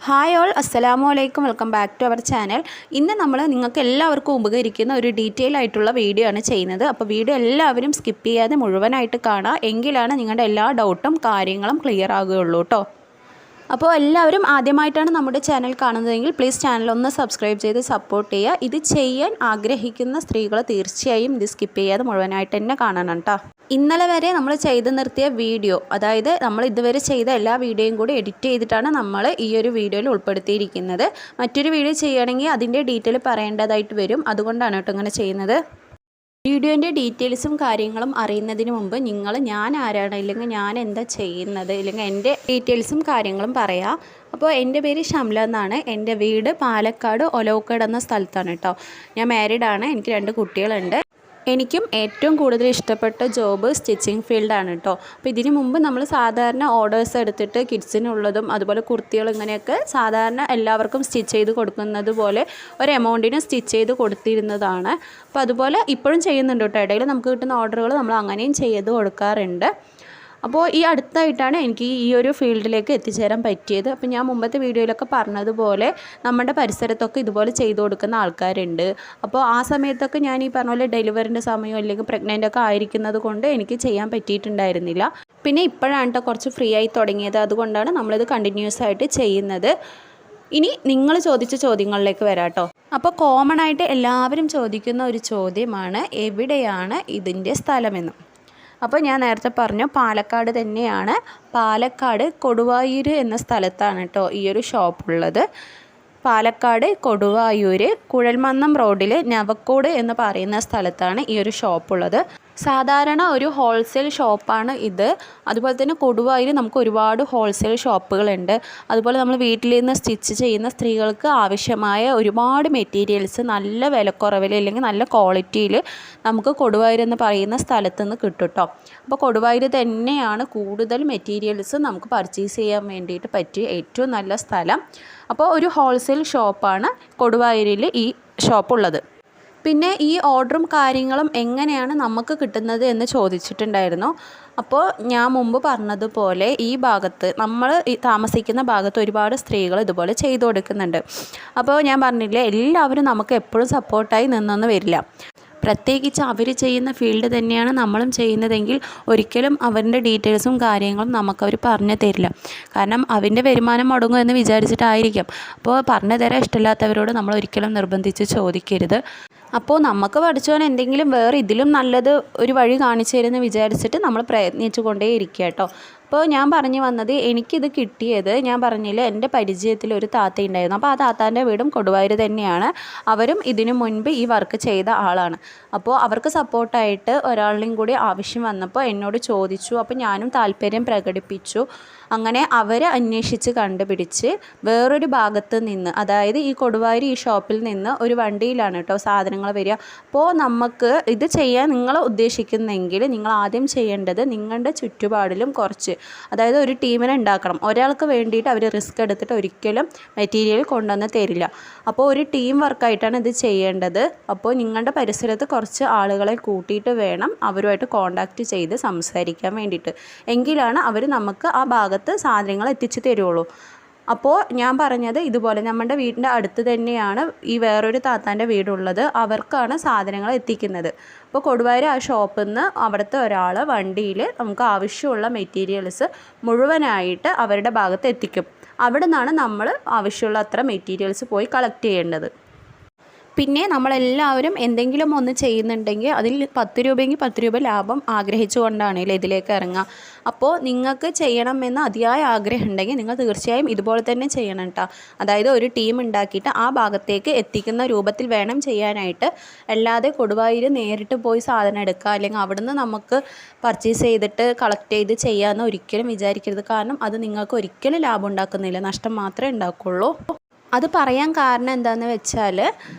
Hi all, അസ്സലാമു അലൈക്കും. Welcome back to our channel. ഇന്ന് നമ്മൾ നിങ്ങൾക്ക് എല്ലാവർക്കും ഉപകരിക്കുന്ന ഒരു ഡീറ്റെയിൽ ആയിട്ടുള്ള വീഡിയോ ആണ് ചെയ്യുന്നത്. അപ്പോൾ വീഡിയോ എല്ലാവരും സ്കിപ്പ് ചെയ്യാതെ മുഴുവനായിട്ട് കാണുക, എങ്കിലാണ് നിങ്ങളുടെ എല്ലാ ഡൗട്ടും കാര്യങ്ങളും ക്ലിയർ ആകുകയുള്ളൂ കേട്ടോ. അപ്പോൾ എല്ലാവരും ആദ്യമായിട്ടാണ് നമ്മുടെ ചാനൽ കാണുന്നതെങ്കിൽ പ്ലീസ് ചാനൽ ഒന്ന് സബ്സ്ക്രൈബ് ചെയ്ത് സപ്പോർട്ട് ചെയ്യുക. ഇത് ചെയ്യാൻ ആഗ്രഹിക്കുന്ന സ്ത്രീകൾ തീർച്ചയായും ഇത് സ്കിപ്പ് ചെയ്യാതെ മുഴുവനായിട്ട് തന്നെ കാണണം കേട്ടോ. ഇന്നലെ വരെ നമ്മൾ ചെയ്ത് നിർത്തിയ വീഡിയോ, അതായത് നമ്മൾ ഇതുവരെ ചെയ്ത എല്ലാ വീഡിയോയും കൂടി എഡിറ്റ് ചെയ്തിട്ടാണ് നമ്മൾ ഈ ഒരു വീഡിയോയിൽ ഉൾപ്പെടുത്തിയിരിക്കുന്നത്. മറ്റൊരു വീഡിയോ ചെയ്യുകയാണെങ്കിൽ അതിൻ്റെ ഡീറ്റെയിൽ പറയേണ്ടതായിട്ട് വരും, അതുകൊണ്ടാണ് കേട്ടോ ഇങ്ങനെ ചെയ്യുന്നത്. വീഡിയോൻ്റെ ഡീറ്റെയിൽസും കാര്യങ്ങളും അറിയുന്നതിന് മുമ്പ് ഞാൻ ആരാണ്, ഇല്ലെങ്കിൽ ഞാൻ എന്താ ചെയ്യുന്നത്, ഇല്ലെങ്കിൽ എൻ്റെ ഡീറ്റെയിൽസും കാര്യങ്ങളും പറയാം. അപ്പോൾ എൻ്റെ പേര് ഷംല എന്നാണ്. എൻ്റെ വീട് പാലക്കാട് ഒലവക്കോട് എന്ന സ്ഥലത്താണ് കേട്ടോ. ഞാൻ മാരീഡാണ്, എനിക്ക് 2 കുട്ടികളുണ്ട്. എനിക്കും ഏറ്റവും കൂടുതൽ ഇഷ്ടപ്പെട്ട ജോബ് സ്റ്റിച്ചിങ് ഫീൽഡാണ് കേട്ടോ. അപ്പോൾ ഇതിനു മുമ്പ് നമ്മൾ സാധാരണ ഓർഡേഴ്സ് എടുത്തിട്ട് കിഡ്സിനുള്ളതും അതുപോലെ കുർത്തികൾ ഇങ്ങനെയൊക്കെ സാധാരണ എല്ലാവർക്കും സ്റ്റിച്ച് ചെയ്ത് കൊടുക്കുന്നത് പോലെ ഒരു എമൗണ്ടിന് സ്റ്റിച്ച് ചെയ്ത് കൊടുത്തിരുന്നതാണ്. അപ്പോൾ അതുപോലെ ഇപ്പോഴും ചെയ്യുന്നുണ്ട് കേട്ടോ. ഇടയിൽ നമുക്ക് കിട്ടുന്ന ഓർഡറുകൾ നമ്മൾ അങ്ങനെയും ചെയ്ത് കൊടുക്കാറുണ്ട്. അപ്പോൾ ഈ അടുത്തായിട്ടാണ് എനിക്ക് ഈ ഒരു ഫീൽഡിലേക്ക് എത്തിച്ചേരാൻ പറ്റിയത്. അപ്പോൾ ഞാൻ മുമ്പത്തെ വീഡിയോയിലൊക്കെ പറഞ്ഞതുപോലെ നമ്മുടെ പരിസരത്തൊക്കെ ഇതുപോലെ ചെയ്തു കൊടുക്കുന്ന ആൾക്കാരുണ്ട്. അപ്പോൾ ആ സമയത്തൊക്കെ ഞാൻ ഈ പറഞ്ഞ പോലെ ഡെലിവറിൻ്റെ സമയം അല്ലെങ്കിൽ പ്രഗ്നൻ്റ് ഒക്കെ ആയിരിക്കുന്നത് കൊണ്ട് എനിക്ക് ചെയ്യാൻ പറ്റിയിട്ടുണ്ടായിരുന്നില്ല. പിന്നെ ഇപ്പോഴാണ് കേട്ടോ കുറച്ച് ഫ്രീ ആയി തുടങ്ങിയത്, അതുകൊണ്ടാണ് നമ്മളിത് കണ്ടിന്യൂസ് ആയിട്ട് ചെയ്യുന്നത്. ഇനി നിങ്ങൾ ചോദിച്ച ചോദ്യങ്ങളിലേക്ക് വരാം കേട്ടോ. അപ്പോൾ കോമൺ ആയിട്ട് എല്ലാവരും ചോദിക്കുന്ന ഒരു ചോദ്യമാണ്, എവിടെയാണ് ഇതിൻ്റെ സ്ഥലമെന്ന്. അപ്പോൾ ഞാൻ നേരത്തെ പറഞ്ഞു പാലക്കാട് തന്നെയാണ്. പാലക്കാട് കൊടുവായൂർ എന്ന സ്ഥലത്താണ് കേട്ടോ ഈ ഒരു ഷോപ്പുള്ളത്. പാലക്കാട് കൊടുവായൂർ കുഴൽമന്നം റോഡിൽ നവക്കോട് എന്ന് പറയുന്ന സ്ഥലത്താണ് ഈ ഒരു ഷോപ്പുള്ളത്. സാധാരണ ഒരു ഹോൾസെയിൽ ഷോപ്പാണ് ഇത്. അതുപോലെ തന്നെ കൊടുവായൂർ നമുക്ക് ഒരുപാട് ഹോൾസെയിൽ ഷോപ്പുകളുണ്ട്. അതുപോലെ നമ്മൾ വീട്ടിൽ നിന്ന് സ്റ്റിച്ച് ചെയ്യുന്ന സ്ത്രീകൾക്ക് ആവശ്യമായ ഒരുപാട് മെറ്റീരിയൽസ് നല്ല വിലക്കുറവിൽ അല്ലെങ്കിൽ നല്ല ക്വാളിറ്റിയിൽ നമുക്ക് കൊടുവായൂർ എന്ന് പറയുന്ന സ്ഥലത്ത് നിന്ന് കിട്ടും കേട്ടോ. അപ്പോൾ കൊടുവായൂർ തന്നെയാണ് കൂടുതൽ മെറ്റീരിയൽസ് നമുക്ക് പർച്ചേസ് ചെയ്യാൻ വേണ്ടിയിട്ട് പറ്റിയ ഏറ്റവും നല്ല സ്ഥലം. അപ്പോൾ ഒരു ഹോൾസെയിൽ ഷോപ്പാണ് കൊടുവായൂരിൽ ഈ ഷോപ്പുള്ളത്. പിന്നെ ഈ ഓർഡറും കാര്യങ്ങളും എങ്ങനെയാണ് നമുക്ക് കിട്ടുന്നത് എന്ന് ചോദിച്ചിട്ടുണ്ടായിരുന്നു. അപ്പോൾ ഞാൻ മുമ്പ് പറഞ്ഞതുപോലെ ഈ ഭാഗത്ത് നമ്മൾ താമസിക്കുന്ന ഭാഗത്ത് ഒരുപാട് സ്ത്രീകൾ ഇതുപോലെ ചെയ്തു കൊടുക്കുന്നുണ്ട്. അപ്പോൾ ഞാൻ പറഞ്ഞില്ലേ, എല്ലാവരും നമുക്ക് എപ്പോഴും സപ്പോർട്ടായി നിന്നൊന്നും വരില്ല. പ്രത്യേകിച്ച് അവർ ചെയ്യുന്ന ഫീൽഡ് തന്നെയാണ് നമ്മളും ചെയ്യുന്നതെങ്കിൽ ഒരിക്കലും അവരുടെ ഡീറ്റെയിൽസും കാര്യങ്ങളും നമുക്കവർ പറഞ്ഞു തരില്ല. കാരണം അവൻ്റെ വരുമാനം മുടങ്ങും എന്ന് വിചാരിച്ചിട്ടായിരിക്കും. അപ്പോൾ പറഞ്ഞു തരാൻ ഇഷ്ടമില്ലാത്തവരോട് നമ്മൾ ഒരിക്കലും നിർബന്ധിച്ച് ചോദിക്കരുത്. അപ്പോൾ നമുക്ക് പഠിച്ചവൻ എന്തെങ്കിലും വേറെ ഇതിലും നല്ലത് ഒരു വഴി കാണിച്ചു തരുമെന്ന് വിചാരിച്ചിട്ട് നമ്മൾ പ്രയത്നിച്ചു കൊണ്ടേ ഇരിക്കുക കേട്ടോ. അപ്പോൾ ഞാൻ പറഞ്ഞു വന്നത്, എനിക്കിത് കിട്ടിയത് ഞാൻ പറഞ്ഞില്ല, എൻ്റെ പരിചയത്തിൽ ഒരു താത്ത ഉണ്ടായിരുന്നു. അപ്പോൾ ആ താത്താൻ്റെ വീടും കൊടുവായൂർ തന്നെയാണ്. അവരും ഇതിനു മുൻപ് ഈ വർക്ക് ചെയ്ത ആളാണ്. അപ്പോൾ അവർക്ക് സപ്പോർട്ടായിട്ട് ഒരാളിനെയും കൂടി ആവശ്യം വന്നപ്പോൾ എന്നോട് ചോദിച്ചു. അപ്പോൾ ഞാനും താല്പര്യം പ്രകടിപ്പിച്ചു. അങ്ങനെ അവരെ അന്വേഷിച്ച് കണ്ടുപിടിച്ച് വേറൊരു ഭാഗത്ത് നിന്ന്, അതായത് ഈ കൊടുവായൂർ ഈ ഷോപ്പിൽ നിന്ന് ഒരു വണ്ടിയിലാണ് കേട്ടോ സാധനങ്ങൾ വരിക. അപ്പോൾ നമുക്ക് ഇത് ചെയ്യാൻ നിങ്ങൾ ഉദ്ദേശിക്കുന്നെങ്കിൽ നിങ്ങൾ ആദ്യം ചെയ്യേണ്ടത് നിങ്ങളുടെ ചുറ്റുപാടിലും കുറച്ച്, അതായത് ഒരു ടീമിനെ ഉണ്ടാക്കണം. ഒരാൾക്ക് വേണ്ടിയിട്ട് അവർ റിസ്ക് എടുത്തിട്ട് ഒരിക്കലും മെറ്റീരിയൽ കൊണ്ടുവന്ന് തരില്ല. അപ്പോൾ ഒരു ടീം വർക്കായിട്ടാണ് ഇത് ചെയ്യേണ്ടത്. അപ്പോൾ നിങ്ങളുടെ പരിസരത്ത് കുറച്ച് ആളുകളെ കൂട്ടിയിട്ട് വേണം അവരുമായിട്ട് കോൺടാക്റ്റ് ചെയ്ത് സംസാരിക്കാൻ വേണ്ടിയിട്ട്. എങ്കിലാണ് അവർ നമുക്ക് ആ ഭാഗത്ത് സാധനങ്ങൾ എത്തിച്ചു തരുള്ളൂ. അപ്പോൾ ഞാൻ പറഞ്ഞത് ഇതുപോലെ നമ്മുടെ വീടിൻ്റെ അടുത്ത് തന്നെയാണ് ഈ വേറൊരു താത്താൻ്റെ വീടുള്ളത്. അവർക്കാണ് സാധനങ്ങൾ എത്തിക്കുന്നത്. അപ്പോൾ കൊടുവായൂർ ആ ഷോപ്പിൽ നിന്ന് അവിടുത്തെ ഒരാൾ വണ്ടിയിൽ നമുക്ക് ആവശ്യമുള്ള മെറ്റീരിയൽസ് മുഴുവനായിട്ട് അവരുടെ ഭാഗത്ത് എത്തിക്കും. അവിടെ നിന്നാണ് നമ്മൾ ആവശ്യമുള്ള അത്ര മെറ്റീരിയൽസ് പോയി കളക്ട് ചെയ്യേണ്ടത്. പിന്നെ നമ്മളെല്ലാവരും എന്തെങ്കിലും ഒന്ന് ചെയ്യുന്നുണ്ടെങ്കിൽ അതിൽ 10 രൂപയെങ്കിൽ 10 രൂപ ലാഭം ആഗ്രഹിച്ചുകൊണ്ടാണല്ലോ ഇതിലേക്ക് ഇറങ്ങുക. അപ്പോൾ നിങ്ങൾക്ക് ചെയ്യണമെന്ന് അതിയായ ആഗ്രഹം ഉണ്ടെങ്കിൽ നിങ്ങൾ തീർച്ചയായും ഇതുപോലെ തന്നെ ചെയ്യണം കേട്ടോ. അതായത് ഒരു ടീം ഉണ്ടാക്കിയിട്ട് ആ ഭാഗത്തേക്ക് എത്തിക്കുന്ന രൂപത്തിൽ വേണം ചെയ്യാനായിട്ട്. അല്ലാതെ കൊടുവായൂർ നേരിട്ട് പോയി സാധനം എടുക്കുക, അല്ലെങ്കിൽ അവിടുന്ന് നമുക്ക് പർച്ചേസ് ചെയ്തിട്ട് കളക്ട് ചെയ്ത് ചെയ്യാമെന്ന് ഒരിക്കലും വിചാരിക്കരുത്. കാരണം അത് നിങ്ങൾക്ക് ഒരിക്കലും ലാഭം ഉണ്ടാക്കുന്നില്ല, നഷ്ടം മാത്രമേ ഉണ്ടാക്കുള്ളൂ. അത് പറയാൻ കാരണം എന്താണെന്ന് വെച്ചാൽ,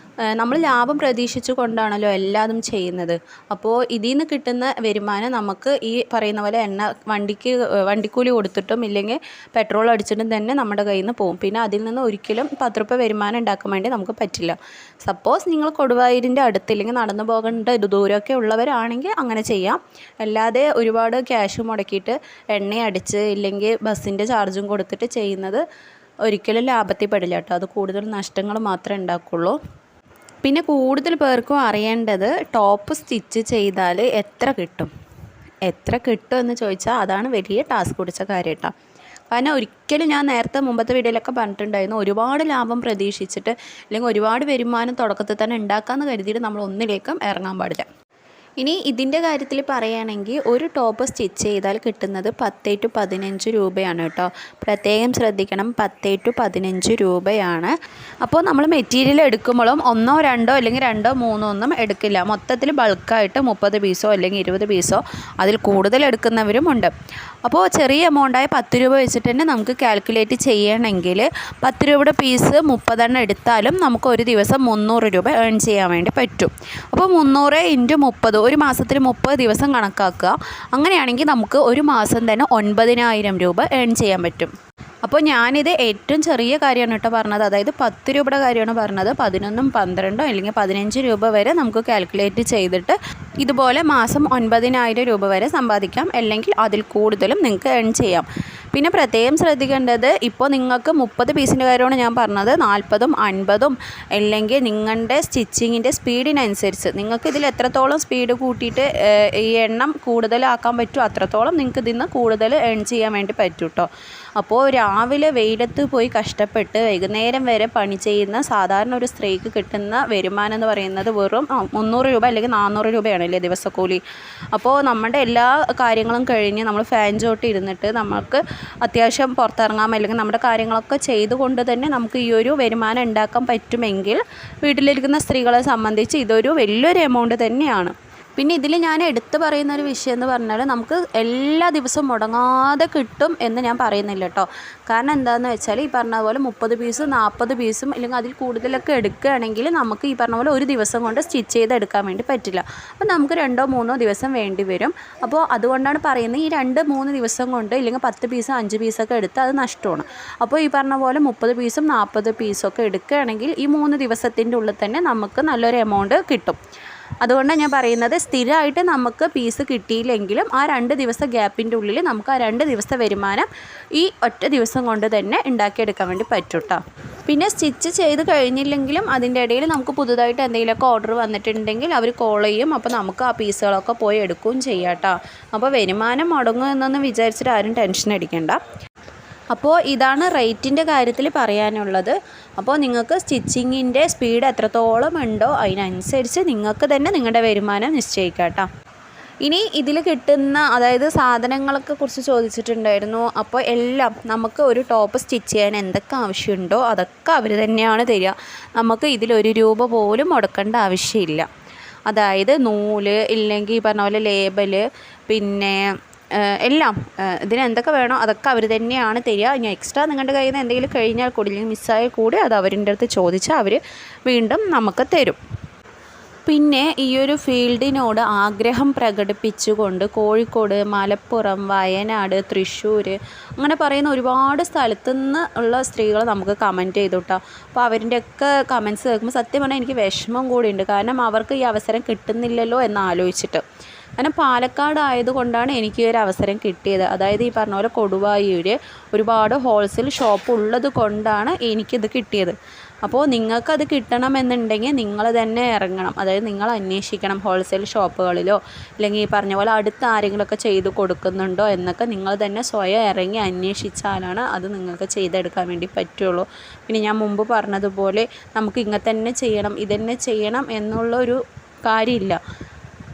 നമ്മൾ ലാഭം പ്രതീക്ഷിച്ചു കൊണ്ടാണല്ലോ എല്ലാതും ചെയ്യുന്നത്. അപ്പോൾ ഇതിൽ നിന്ന് കിട്ടുന്ന വരുമാനം നമുക്ക് ഈ പറയുന്ന പോലെ വണ്ടിക്കൂലി കൊടുത്തിട്ടും ഇല്ലെങ്കിൽ പെട്രോൾ അടിച്ചിട്ടും തന്നെ നമ്മുടെ കയ്യിൽ നിന്ന് പോകും. പിന്നെ അതിൽ നിന്ന് ഒരിക്കലും 10 രൂപ വരുമാനം ഉണ്ടാക്കാൻ വേണ്ടി നമുക്ക് പറ്റില്ല. സപ്പോസ് നിങ്ങൾ കൊടുവായൂരിൻ്റെ അടുത്ത് ഇല്ലെങ്കിൽ നടന്നു പോകേണ്ട ദൂരമൊക്കെ ഉള്ളവരാണെങ്കിൽ അങ്ങനെ ചെയ്യാം. അല്ലാതെ ഒരുപാട് ക്യാഷ് മുടക്കിയിട്ട് എണ്ണ അടിച്ച് ഇല്ലെങ്കിൽ ബസ്സിൻ്റെ ചാർജും കൊടുത്തിട്ട് ചെയ്യുന്നത് ഒരിക്കലും ലാഭത്തിൽ പെടില്ല കേട്ടോ. അത് കൂടുതൽ നഷ്ടങ്ങൾ മാത്രമേ ഉണ്ടാക്കുള്ളൂ. പിന്നെ കൂടുതൽ പേർക്കും അറിയേണ്ടത് ടോപ്പ് സ്റ്റിച്ച് ചെയ്താൽ എത്ര കിട്ടും എന്ന് ചോദിച്ചാൽ അതാണ് വലിയ ടാസ്ക് പിടിച്ച കാര്യം കേട്ടോ. കാരണം ഒരിക്കലും ഞാൻ നേരത്തെ മുമ്പത്തെ വീഡിയോയിലൊക്കെ പറഞ്ഞിട്ടുണ്ടായിരുന്നു, ഒരുപാട് ലാഭം പ്രതീക്ഷിച്ചിട്ട് അല്ലെങ്കിൽ ഒരുപാട് വരുമാനം തുടക്കത്തിൽ തന്നെ ഉണ്ടാക്കാമെന്ന് കരുതിയിട്ട് നമ്മൾ ഒന്നിലേക്കും ഇറങ്ങാൻ പാടില്ല. ഇനി ഇതിൻ്റെ കാര്യത്തിൽ പറയുകയാണെങ്കിൽ ഒരു ടോപ്പ് സ്റ്റിച്ച് ചെയ്താൽ കിട്ടുന്നത് 10 to 15 രൂപയാണ് കേട്ടോ. പ്രത്യേകം ശ്രദ്ധിക്കണം, 10 to 15 രൂപയാണ്. അപ്പോൾ നമ്മൾ മെറ്റീരിയൽ എടുക്കുമ്പോഴും 1, 2 അല്ലെങ്കിൽ 2, 3 ഒന്നും എടുക്കില്ല. മൊത്തത്തിൽ ബൾക്കായിട്ട് 30 പീസോ അല്ലെങ്കിൽ 20 പീസോ അതിൽ കൂടുതൽ എടുക്കുന്നവരും ഉണ്ട്. അപ്പോൾ ചെറിയ എമൗണ്ടായ 10 രൂപ വെച്ചിട്ട് തന്നെ നമുക്ക് കാൽക്കുലേറ്റ് ചെയ്യണമെങ്കിൽ 10 രൂപയുടെ പീസ് 30 എടുത്താലും നമുക്ക് ഒരു ദിവസം 300 രൂപ ഏൺ ചെയ്യാൻ വേണ്ടി പറ്റും. അപ്പോൾ 300 × 30 ഒരു മാസത്തിൽ 30 ദിവസം കണക്കാക്കുക. അങ്ങനെയാണെങ്കിൽ നമുക്ക് ഒരു മാസം തന്നെ 9,000 രൂപ ഏൺ ചെയ്യാൻ പറ്റും. അപ്പോൾ ഞാനിത് ഏറ്റവും ചെറിയ കാര്യമാണ് കേട്ടോ പറഞ്ഞത്, അതായത് 10 രൂപയുടെ കാര്യമാണ് പറഞ്ഞത്. 11, 12 അല്ലെങ്കിൽ 15 രൂപ വരെ നമുക്ക് കാൽക്കുലേറ്റ് ചെയ്തിട്ട് ഇതുപോലെ മാസം 9,000 രൂപ വരെ സമ്പാദിക്കാം, അല്ലെങ്കിൽ അതിൽ കൂടുതലും നിങ്ങൾക്ക് ഏൺ ചെയ്യാം. പിന്നെ പ്രത്യേകം ശ്രദ്ധിക്കേണ്ടത്, ഇപ്പോൾ നിങ്ങൾക്ക് 30 പീസിൻ്റെ കാര്യമാണ് ഞാൻ പറഞ്ഞത്. 40ഉം 50ഉം അല്ലെങ്കിൽ നിങ്ങളുടെ സ്റ്റിച്ചിങ്ങിൻ്റെ സ്പീഡിനനുസരിച്ച് നിങ്ങൾക്ക് ഇതിൽ എത്രത്തോളം സ്പീഡ് കൂട്ടിയിട്ട് ഈ എണ്ണം കൂടുതലാക്കാൻ പറ്റുമോ അത്രത്തോളം നിങ്ങൾക്ക് ഇതിൽ നിന്ന് കൂടുതൽ ഏൺ ചെയ്യാൻ വേണ്ടി പറ്റും കേട്ടോ. അപ്പോൾ രാവിലെ വെയിലത്ത് പോയി കഷ്ടപ്പെട്ട് വൈകുന്നേരം വരെ പണി ചെയ്യുന്ന സാധാരണ ഒരു സ്ത്രീക്ക് കിട്ടുന്ന വരുമാനം എന്ന് പറയുന്നത് വെറും 300 രൂപ അല്ലെങ്കിൽ 400 രൂപയാണല്ലേ ദിവസക്കൂലി. അപ്പോൾ നമ്മുടെ എല്ലാ കാര്യങ്ങളും കഴിഞ്ഞ് നമ്മൾ ഫാൻ ചോട്ട് ഇരുന്നിട്ട് നമുക്ക് അത്യാവശ്യം പുറത്തിറങ്ങാം, അല്ലെങ്കിൽ നമ്മുടെ കാര്യങ്ങളൊക്കെ ചെയ്തുകൊണ്ട് തന്നെ നമുക്ക് ഈ ഒരു വരുമാനം ഉണ്ടാക്കാൻ പറ്റുമെങ്കിൽ വീട്ടിലിരിക്കുന്ന സ്ത്രീകളെ സംബന്ധിച്ച് ഇതൊരു വലിയൊരു എമൗണ്ട് തന്നെയാണ്. പിന്നെ ഇതിൽ ഞാൻ എടുത്തു പറയുന്ന ഒരു വിഷയം എന്ന് പറഞ്ഞാൽ നമുക്ക് എല്ലാ ദിവസവും മുടങ്ങാതെ കിട്ടും എന്ന് ഞാൻ പറയുന്നില്ല കേട്ടോ. കാരണം എന്താണെന്ന് വെച്ചാൽ ഈ പറഞ്ഞ പോലെ 30 പീസും 40 പീസും അല്ലെങ്കിൽ അതിൽ കൂടുതലൊക്കെ എടുക്കുകയാണെങ്കിൽ നമുക്ക് ഈ പറഞ്ഞ പോലെ ഒരു ദിവസം കൊണ്ട് സ്റ്റിച്ച് ചെയ്തെടുക്കാൻ വേണ്ടി പറ്റില്ല. അപ്പോൾ നമുക്ക് 2 or 3 ദിവസം വേണ്ടി വരും. അപ്പോൾ അതുകൊണ്ടാണ് പറയുന്നത് ഈ 2-3 ദിവസം കൊണ്ട് ഇല്ലെങ്കിൽ 10 പീസ് 5 പീസൊക്കെ എടുത്ത് അത് നഷ്ടമാണ്. അപ്പോൾ ഈ പറഞ്ഞ പോലെ 30 പീസും 40 പീസൊക്കെ എടുക്കുകയാണെങ്കിൽ ഈ 3 ദിവസത്തിൻ്റെ ഉള്ളിൽ തന്നെ നമുക്ക് നല്ലൊരു എമൗണ്ട് കിട്ടും. അതുകൊണ്ടാണ് ഞാൻ പറയുന്നത്, സ്ഥിരമായിട്ട് നമുക്ക് പീസ് കിട്ടിയില്ലെങ്കിലും ആ 2 ദിവസം ഗ്യാപ്പിൻ്റെ ഉള്ളിൽ നമുക്ക് ആ 2 ദിവസത്തെ വരുമാനം ഈ ഒറ്റ ദിവസം കൊണ്ട് തന്നെ ഉണ്ടാക്കിയെടുക്കാൻ വേണ്ടി പറ്റും കേട്ടോ. പിന്നെ സ്റ്റിച്ച് ചെയ്ത് കഴിഞ്ഞില്ലെങ്കിലും അതിൻ്റെ ഇടയിൽ നമുക്ക് പുതുതായിട്ട് എന്തെങ്കിലുമൊക്കെ ഓർഡർ വന്നിട്ടുണ്ടെങ്കിൽ അവർ കോൾ ചെയ്യും. അപ്പോൾ നമുക്ക് ആ പീസുകളൊക്കെ പോയി എടുക്കുകയും ചെയ്യാം കേട്ടോ. അപ്പോൾ വരുമാനം മുടങ്ങും എന്നൊന്നും വിചാരിച്ചിട്ട് ആരും ടെൻഷൻ അടിക്കേണ്ട. അപ്പോൾ ഇതാണ് റേറ്റിൻ്റെ കാര്യത്തിൽ പറയാനുള്ളത്. അപ്പോൾ നിങ്ങൾക്ക് സ്റ്റിച്ചിങ്ങിൻ്റെ സ്പീഡ് എത്രത്തോളം ഉണ്ടോ അതിനനുസരിച്ച് നിങ്ങൾക്ക് തന്നെ നിങ്ങളുടെ വരുമാനം നിശ്ചയിക്കാം കേട്ടോ. ഇനി ഇതിൽ കിട്ടുന്ന അതായത് സാധനങ്ങളൊക്കെ കുറിച്ച് ചോദിച്ചിട്ടുണ്ടായിരുന്നു. അപ്പോൾ എല്ലാം നമുക്ക് ഒരു ടോപ്പ് സ്റ്റിച്ച് ചെയ്യാൻ എന്തൊക്കെ ആവശ്യമുണ്ടോ അതൊക്കെ അവർ തന്നെയാണ് തരിക. നമുക്ക് ഇതിൽ 1 രൂപ പോലും മുടക്കേണ്ട ആവശ്യമില്ല. അതായത് നൂല് ഇല്ലെങ്കിൽ പറഞ്ഞ പോലെ ലേബല്, പിന്നെ എല്ലാം ഇതിന് എന്തൊക്കെ വേണോ അതൊക്കെ അവർ തന്നെയാണ് തരിക. ഇനി എക്സ്ട്രാ നിങ്ങളുടെ കയ്യിൽ നിന്ന് എന്തെങ്കിലും കഴിഞ്ഞാൽ കൂടി അല്ലെങ്കിൽ മിസ്സായാൽ കൂടി അത് അവരുടെ അടുത്ത് ചോദിച്ചാൽ അവർ വീണ്ടും നമുക്ക് തരും. പിന്നെ ഈ ഒരു ഫീൽഡിനോട് ആഗ്രഹം പ്രകടിപ്പിച്ചുകൊണ്ട് കോഴിക്കോട്, മലപ്പുറം, വയനാട്, തൃശ്ശൂർ അങ്ങനെ പറയുന്ന ഒരുപാട് സ്ഥലത്തു നിന്ന് ഉള്ള സ്ത്രീകൾ നമുക്ക് കമൻറ്റ് ചെയ്തു കേട്ടോ. അപ്പോൾ അവരുടെയൊക്കെ കമൻറ്റ്സ് കേൾക്കുമ്പോൾ സത്യം പറഞ്ഞാൽ എനിക്ക് വിഷമം കൂടിയുണ്ട്. കാരണം അവർക്ക് ഈ അവസരം കിട്ടുന്നില്ലല്ലോ എന്നാലോചിച്ചിട്ട്. കാരണം പാലക്കാട് ആയതുകൊണ്ടാണ് എനിക്ക് ഈ ഒരു അവസരം കിട്ടിയത്. അതായത് ഈ പറഞ്ഞ പോലെ കൊടുവായൂർ ഒരുപാട് ഹോൾസെയിൽ ഷോപ്പ് ഉള്ളത് കൊണ്ടാണ് എനിക്കിത് കിട്ടിയത്. അപ്പോൾ നിങ്ങൾക്കത് കിട്ടണമെന്നുണ്ടെങ്കിൽ നിങ്ങൾ തന്നെ ഇറങ്ങണം. അതായത് നിങ്ങൾ അന്വേഷിക്കണം ഹോൾസെയിൽ ഷോപ്പുകളിലോ അല്ലെങ്കിൽ ഈ പറഞ്ഞ പോലെ അടുത്ത് ആരെങ്കിലുമൊക്കെ ചെയ്ത് കൊടുക്കുന്നുണ്ടോ എന്നൊക്കെ നിങ്ങൾ തന്നെ സ്വയം ഇറങ്ങി അന്വേഷിച്ചാലാണ് അത് നിങ്ങൾക്ക് ചെയ്തെടുക്കാൻ വേണ്ടി പറ്റുള്ളൂ. പിന്നെ ഞാൻ മുമ്പ് പറഞ്ഞതുപോലെ നമുക്ക് ഇങ്ങനെ തന്നെ ചെയ്യണം ഇതന്നെ ചെയ്യണം എന്നുള്ളൊരു കാര്യമില്ല.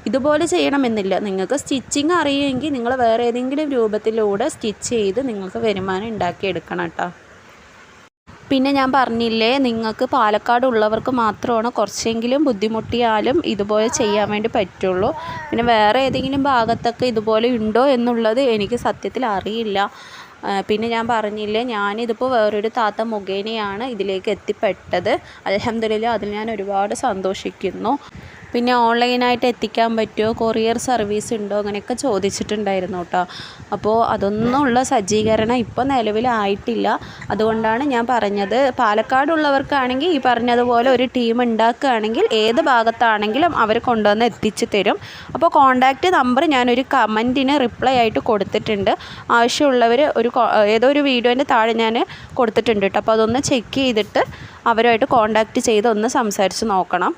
ഇതുപോലെ ചെയ്യണമെന്നില്ല. നിങ്ങൾക്ക് സ്റ്റിച്ചിങ് അറിയുമെങ്കിൽ നിങ്ങൾ വേറെ ഏതെങ്കിലും രൂപത്തിലൂടെ സ്റ്റിച്ച് ചെയ്ത് നിങ്ങൾക്ക് വരുമാനം ഉണ്ടാക്കിയെടുക്കണം കേട്ടോ. പിന്നെ ഞാൻ പറഞ്ഞില്ലേ, നിങ്ങൾക്ക് പാലക്കാട് ഉള്ളവർക്ക് മാത്രമാണ് കുറച്ചെങ്കിലും ബുദ്ധിമുട്ടിയാലും ഇതുപോലെ ചെയ്യാൻ വേണ്ടി പറ്റുള്ളൂ. പിന്നെ വേറെ ഏതെങ്കിലും ഭാഗത്തൊക്കെ ഇതുപോലെ ഉണ്ടോ എന്നുള്ളത് എനിക്ക് സത്യത്തിൽ അറിയില്ല. പിന്നെ ഞാൻ പറഞ്ഞില്ലേ, ഞാനിതിപ്പോൾ വേറൊരു താത്ത മുഖേനയാണ് ഇതിലേക്ക് എത്തിപ്പെട്ടത്. അൽഹംദുലില്ലാ അതിൽ ഞാൻ ഒരുപാട് സന്തോഷിക്കുന്നു. പിന്നെ ഓൺലൈനായിട്ട് എത്തിക്കാൻ പറ്റുമോ, കൊറിയർ സർവീസ് ഉണ്ടോ, അങ്ങനെയൊക്കെ ചോദിച്ചിട്ടുണ്ടായിരുന്നു കേട്ടോ. അപ്പോൾ അതൊന്നുമുള്ള സജ്ജീകരണം ഇപ്പോൾ നിലവിലായിട്ടില്ല. അതുകൊണ്ടാണ് ഞാൻ പറഞ്ഞത്, പാലക്കാടുള്ളവർക്കാണെങ്കിൽ ഈ പറഞ്ഞതുപോലെ ഒരു ടീം ഉണ്ടാക്കുകയാണെങ്കിൽ ഏത് ഭാഗത്താണെങ്കിലും അവർ കൊണ്ടുവന്ന് എത്തിച്ചു തരും. അപ്പോൾ കോൺടാക്റ്റ് നമ്പർ ഞാനൊരു കമൻറ്റിന് റിപ്ലൈ ആയിട്ട് കൊടുത്തിട്ടുണ്ട്. ആവശ്യമുള്ളവർ ഏതോ ഒരു വീഡിയോൻ്റെ താഴെ ഞാൻ കൊടുത്തിട്ടുണ്ട് കേട്ടോ. അപ്പോൾ അതൊന്ന് ചെക്ക് ചെയ്തിട്ട് അവരുമായിട്ട് കോൺടാക്റ്റ് ചെയ്ത് ഒന്ന് സംസാരിച്ച് നോക്കണം.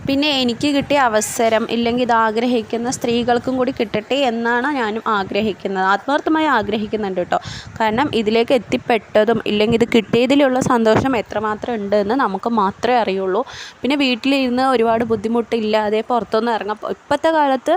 പിന്നെ എനിക്ക് കിട്ടിയ അവസരം ഇല്ലെങ്കിൽ ഇത് ആഗ്രഹിക്കുന്ന സ്ത്രീകൾക്കും കൂടി കിട്ടട്ടെ എന്നാണ് ഞാനും ആഗ്രഹിക്കുന്നത്, ആത്മാർത്ഥമായി ആഗ്രഹിക്കുന്നുണ്ട് കേട്ടോ. കാരണം ഇതിലേക്ക് എത്തിപ്പെട്ടതും ഇല്ലെങ്കിൽ ഇത് കിട്ടിയതിലുള്ള സന്തോഷം എത്രമാത്രം ഉണ്ടെന്ന് നമുക്ക് മാത്രമേ അറിയുള്ളൂ. പിന്നെ വീട്ടിലിരുന്ന് ഒരുപാട് ബുദ്ധിമുട്ടില്ലാതെ പുറത്തൊന്നും ഇപ്പോഴത്തെ കാലത്ത്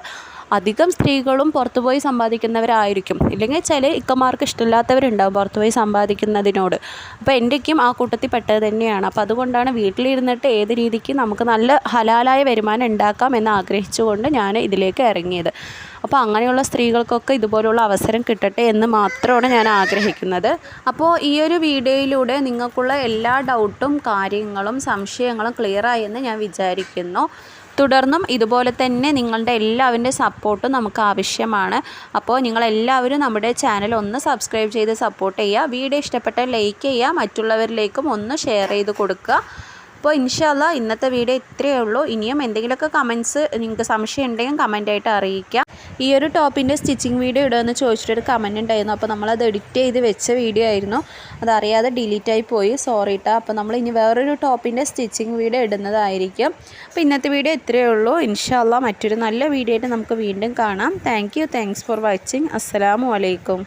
അധികം സ്ത്രീകളും പുറത്തുപോയി സമ്പാദിക്കുന്നവരായിരിക്കും. ഇല്ലെങ്കിൽ ചില ഇക്കമാർക്ക് ഇഷ്ടമില്ലാത്തവരുണ്ടാവും പുറത്തുപോയി സമ്പാദിക്കുന്നതിനോട്. അപ്പോൾ എൻ്റെക്കും ആ കൂട്ടത്തിൽ പെട്ടത് തന്നെയാണ്. അപ്പോൾ അതുകൊണ്ടാണ് വീട്ടിലിരുന്നിട്ട് ഏത് രീതിക്ക് നമുക്ക് നല്ല ഹലാലായ വരുമാനം ഉണ്ടാക്കാം എന്ന് ആഗ്രഹിച്ചുകൊണ്ട് ഞാൻ ഇതിലേക്ക് ഇറങ്ങിയത്. അപ്പോൾ അങ്ങനെയുള്ള സ്ത്രീകൾക്കൊക്കെ ഇതുപോലുള്ള അവസരം കിട്ടട്ടെ എന്ന് മാത്രമാണ് ഞാൻ ആഗ്രഹിക്കുന്നത്. അപ്പോൾ ഈ ഒരു വീഡിയോയിലൂടെ നിങ്ങൾക്കുള്ള എല്ലാ ഡൗട്ടും കാര്യങ്ങളും സംശയങ്ങളും ക്ലിയറായി എന്ന് ഞാൻ വിചാരിക്കുന്നു. തുടർന്നും ഇതുപോലെ തന്നെ നിങ്ങളുടെ എല്ലാവരുടെ സപ്പോർട്ടും നമുക്ക് ആവശ്യമാണ്. അപ്പോൾ നിങ്ങളെല്ലാവരും നമ്മുടെ ചാനൽ ഒന്ന് സബ്സ്ക്രൈബ് ചെയ്ത് സപ്പോർട്ട് ചെയ്യുക. വീഡിയോ ഇഷ്ടപ്പെട്ടാൽ ലൈക്ക് ചെയ്യുക, മറ്റുള്ളവരിലേക്കും ഒന്ന് ഷെയർ ചെയ്ത് കൊടുക്കുക. അപ്പോൾ ഇൻഷാ അല്ലാ ഇന്നത്തെ വീഡിയോ ഇത്രയേ ഉള്ളൂ. ഇനിയും എന്തെങ്കിലുമൊക്കെ കമൻറ്റ്സ് നിങ്ങൾക്ക് സംശയം ഉണ്ടെങ്കിൽ കമൻറ്റായിട്ട് അറിയിക്കാം. ഈ ഒരു ടോപ്പിൻ്റെ സ്റ്റിച്ചിങ് വീഡിയോ ഇടുമെന്ന് ചോദിച്ചിട്ടൊരു കമൻറ്റ് ഉണ്ടായിരുന്നു. അപ്പോൾ നമ്മളത് എഡിറ്റ് ചെയ്ത് വെച്ച വീഡിയോ ആയിരുന്നു, അതറിയാതെ ഡിലീറ്റായി പോയി, സോറി ട്ടാ. അപ്പോൾ നമ്മൾ ഇനി വേറൊരു ടോപ്പിൻ്റെ സ്റ്റിച്ചിങ് വീഡിയോ ഇടുന്നതായിരിക്കും. അപ്പോൾ ഇന്നത്തെ വീഡിയോ ഇത്രയേ ഉള്ളൂ. ഇൻഷാ അല്ലാ മറ്റൊരു നല്ല വീഡിയോ ആയിട്ട് നമുക്ക് വീണ്ടും കാണാം. Thanks for watching. അസ്സലാമു അലൈക്കും.